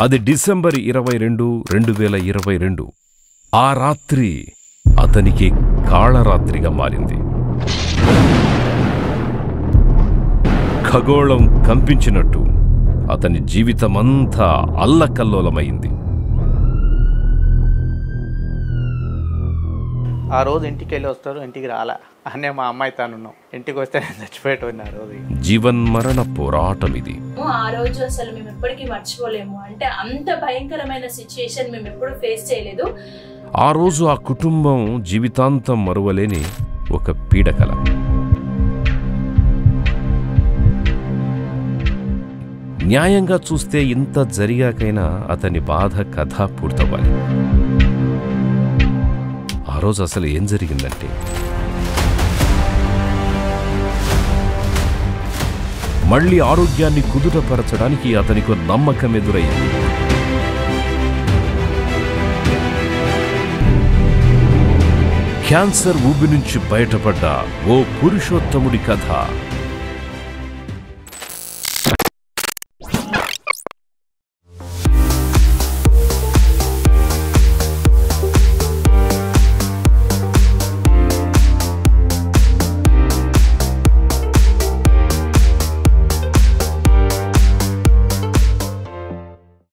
అది డిసెంబర్ 22, 2022. ఆ రాత్రి అతనికి కాళరాత్రిగా మారింది. ఖగోళం కంపించినట్టు అతని జీవితమంతా అల్లకల్లోలమైంది. ఆ రోజు ఇంటికి వెళ్ళి వస్తారు, ఇంటికి రాలా అనే మా అమ్మాయి తానున్నాం. ఇంటికి వస్తే చచ్చిపోయేటోంది ఆ రోజు. జీవన్మరణ పోరాటం ఇది. ఆ రోజు అసలు మేము ఎప్పటికీ మర్చిపోలేము. అంటే అంత భయంకరమైన సిచ్యుయేషన్ మేము ఎప్పుడు ఫేస్ చేయలేదు. ఆ రోజు ఆ కుటుంబం జీవితాంతం మరువలేని ఒక పీడకల. న్యాయంగా చూస్తే ఇంత జరిగాకైనా అతని బాధ కథ పూర్తవ్వాలి. ఆ రోజు అసలు ఏం జరిగిందంటే, మళ్లీ ఆరోగ్యాన్ని కుదుటపరచడానికి అతనికి నమ్మకం ఎదురయ్యింది. క్యాన్సర్ ఊబి నుంచి బయటపడ్డ ఓ పురుషోత్తముడి కథ.